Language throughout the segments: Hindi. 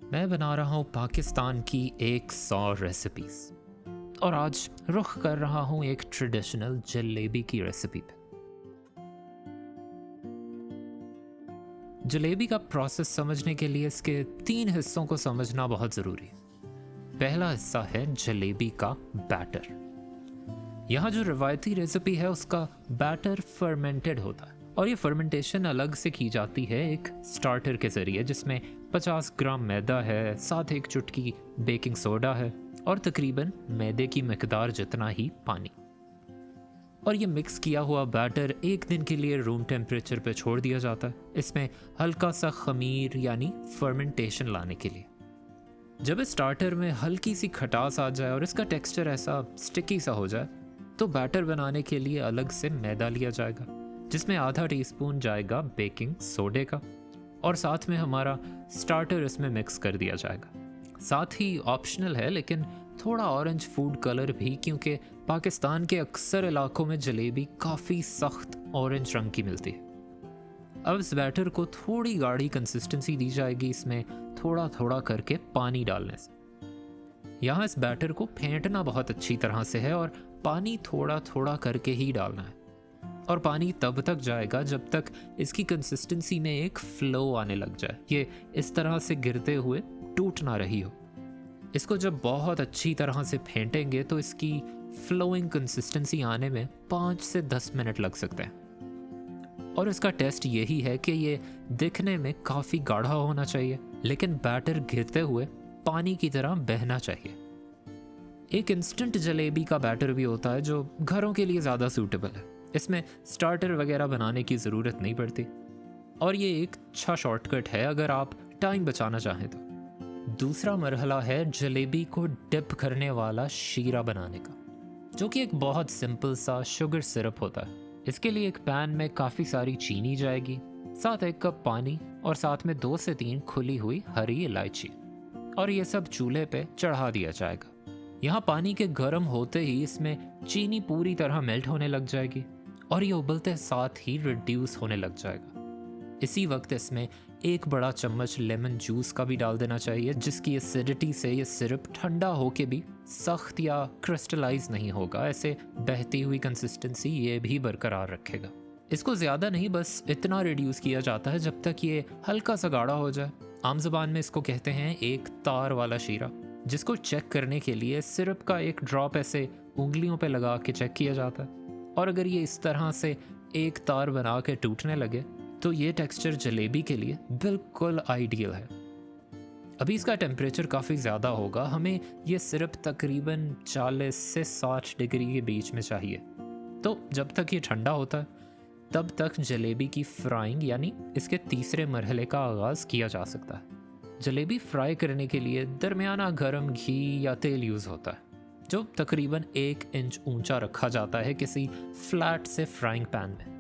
मैं बना रहा हूँ पाकिस्तान की 100 रेसिपीज और आज रुख कर रहा हूँ एक ट्रेडिशनल जलेबी की रेसिपी पे। जलेबी का प्रोसेस समझने के लिए इसके 3 हिस्सों को समझना बहुत ज़रूरी है। पहला हिस्सा है जलेबी का बैटर। यहाँ जो रिवायती रेसिपी है उसका बैटर फर्मेंटेड होता है और ये फर्मेंटेशन अलग से की जाती है एक स्टार्टर के ज़रिए, जिसमें 50 ग्राम मैदा है, साथ एक चुटकी बेकिंग सोडा है और तकरीबन मैदे की मिकदार जितना ही पानी। और ये मिक्स किया हुआ बैटर एक दिन के लिए रूम टेम्परेचर पे छोड़ दिया जाता है, इसमें हल्का सा खमीर यानी फर्मेंटेशन लाने के लिए। जब इस स्टार्टर में हल्की सी खटास आ जाए और इसका टेक्सचर ऐसा स्टिकी सा हो जाए तो बैटर बनाने के लिए अलग से मैदा लिया जाएगा, जिसमें आधा टीस्पून जाएगा बेकिंग सोडे का और साथ में हमारा स्टार्टर इसमें मिक्स कर दिया जाएगा। साथ ही ऑप्शनल है लेकिन थोड़ा ऑरेंज फूड कलर भी, क्योंकि पाकिस्तान के अक्सर इलाकों में जलेबी काफ़ी सख्त ऑरेंज रंग की मिलती है। अब इस बैटर को थोड़ी गाढ़ी कंसिस्टेंसी दी जाएगी, इसमें थोड़ा थोड़ा करके पानी डालने से। यहाँ इस बैटर को फेंटना बहुत अच्छी तरह से है और पानी थोड़ा थोड़ा करके ही डालना है। और पानी तब तक जाएगा जब तक इसकी कंसिस्टेंसी में एक फ्लो आने लग जाए, ये इस तरह से गिरते हुए टूट ना रही हो। इसको जब बहुत अच्छी तरह से फेंटेंगे तो इसकी फ्लोइंग कंसिस्टेंसी आने में 5 से 10 मिनट लग सकते हैं। और इसका टेस्ट यही है कि ये दिखने में काफ़ी गाढ़ा होना चाहिए लेकिन बैटर गिरते हुए पानी की तरह बहना चाहिए। एक इंस्टेंट जलेबी का बैटर भी होता है जो घरों के लिए ज़्यादा सूटेबल है, इसमें स्टार्टर वगैरह बनाने की ज़रूरत नहीं पड़ती और ये एक अच्छा शॉर्टकट है अगर आप टाइम बचाना चाहें तो। दूसरा मरहला है जलेबी को डिप करने वाला शीरा बनाने का, जो कि एक बहुत सिंपल सा शुगर सिरप होता है। इसके लिए एक पैन में काफ़ी सारी चीनी जाएगी, साथ 1 कप पानी और साथ में 2 से 3 खुली हुई हरी इलायची, और ये सब चूल्हे पे चढ़ा दिया जाएगा। यहाँ पानी के गर्म होते ही इसमें चीनी पूरी तरह मेल्ट होने लग जाएगी और ये उबलते साथ ही रिड्यूस होने लग जाएगा। इसी वक्त इसमें 1 बड़ा चम्मच लेमन जूस का भी डाल देना चाहिए, जिसकी एसिडिटी से ये सिरप ठंडा होके भी सख्त या क्रिस्टलाइज नहीं होगा, ऐसे बहती हुई कंसिस्टेंसी ये भी बरकरार रखेगा। इसको ज़्यादा नहीं, बस इतना रिड्यूस किया जाता है जब तक ये हल्का सा गाढ़ा हो जाए। आम ज़बान में इसको कहते हैं एक तार वाला शीरा, जिसको चेक करने के लिए सिरप का 1 ड्रॉप ऐसे उंगलियों पे लगा के चेक किया जाता है और अगर ये इस तरह से एक तार बना के टूटने लगे तो ये टेक्सचर जलेबी के लिए बिल्कुल आइडियल है। अभी इसका टेम्परेचर काफ़ी ज़्यादा होगा, हमें ये सिरप तकरीबन 40 से 60 डिग्री के बीच में चाहिए। तो जब तक ये ठंडा होता है तब तक जलेबी की फ्राइंग यानी इसके तीसरे मरहले का आगाज़ किया जा सकता है। जलेबी फ्राई करने के लिए दरमियाना गर्म घी या तेल यूज़ होता है, जो तकरीबन 1 इंच ऊंचा रखा जाता है किसी फ्लैट से फ्राइंग पैन में।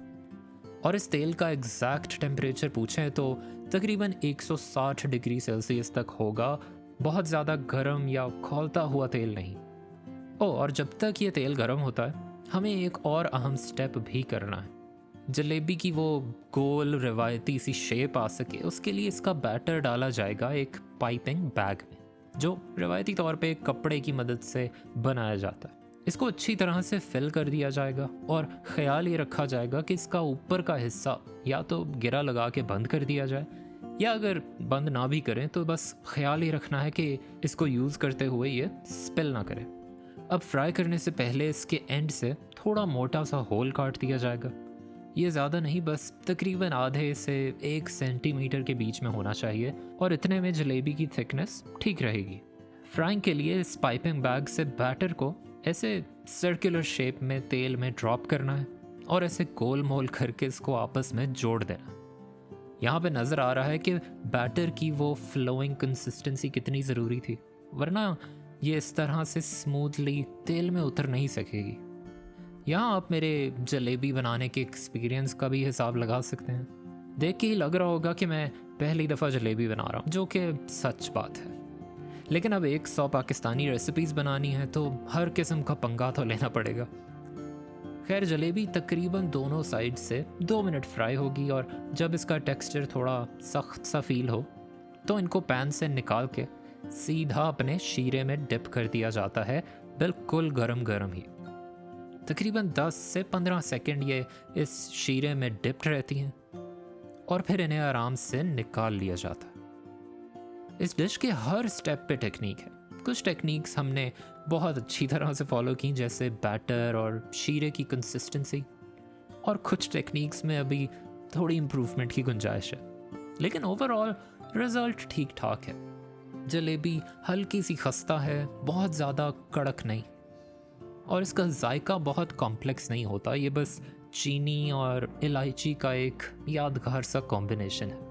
और इस तेल का एग्जैक्ट टेम्परेचर पूछें तो तकरीबन 160 डिग्री सेल्सियस तक होगा, बहुत ज़्यादा गर्म या खौलता हुआ तेल नहीं। और जब तक ये तेल गर्म होता है हमें एक और अहम स्टेप भी करना है। जलेबी की वो गोल रिवायती सी शेप आ सके उसके लिए इसका बैटर डाला जाएगा एक पाइपिंग बैग में, जो रिवायती तौर पे एक कपड़े की मदद से बनाया जाता है। इसको अच्छी तरह से फिल कर दिया जाएगा और ख्याल ये रखा जाएगा कि इसका ऊपर का हिस्सा या तो गिरा लगा के बंद कर दिया जाए, या अगर बंद ना भी करें तो बस ख्याल ये रखना है कि इसको यूज़ करते हुए ये स्पिल ना करे। अब फ्राई करने से पहले इसके एंड से थोड़ा मोटा सा होल काट दिया जाएगा। ये ज़्यादा नहीं, बस तकरीबन आधे से 1 सेंटीमीटर के बीच में होना चाहिए और इतने में जलेबी की थिकनेस ठीक रहेगी। फ्राइंग के लिए इस पाइपिंग बैग से बैटर को ऐसे सर्कुलर शेप में तेल में ड्रॉप करना है और ऐसे गोल मोल करके इसको आपस में जोड़ देना। यहाँ पे नज़र आ रहा है कि बैटर की वो फ्लोइंग कंसिस्टेंसी कितनी ज़रूरी थी, वरना ये इस तरह से स्मूथली तेल में उतर नहीं सकेगी। यहाँ आप मेरे जलेबी बनाने के एक्सपीरियंस का भी हिसाब लगा सकते हैं। देख के ही लग रहा होगा कि मैं पहली दफ़ा जलेबी बना रहा हूँ, जो कि सच बात है। लेकिन अब 100 पाकिस्तानी रेसिपीज़ बनानी है तो हर किस्म का पंगा तो लेना पड़ेगा। खैर, जलेबी तकरीबन दोनों साइड से 2 मिनट फ्राई होगी और जब इसका टेक्सचर थोड़ा सख्त सा फील हो तो इनको पैन से निकाल के सीधा अपने शीरे में डिप कर दिया जाता है, बिल्कुल गरम गरम ही। तकरीबन 10 से 15 सेकंड ये इस शीरे में डिप्ड रहती हैं और फिर इन्हें आराम से निकाल लिया जाता है। इस डिश के हर स्टेप पे टेक्निक है। कुछ टेक्निक्स हमने बहुत अच्छी तरह से फॉलो की, जैसे बैटर और शीरे की कंसिस्टेंसी, और कुछ टेक्निक्स में अभी थोड़ी इम्प्रूवमेंट की गुंजाइश है, लेकिन ओवरऑल रिजल्ट ठीक ठाक है। जलेबी हल्की सी खस्ता है, बहुत ज़्यादा कड़क नहीं, और इसका जायका बहुत कॉम्प्लेक्स नहीं होता। ये बस चीनी और इलायची का एक यादगार सा कॉम्बिनेशन है।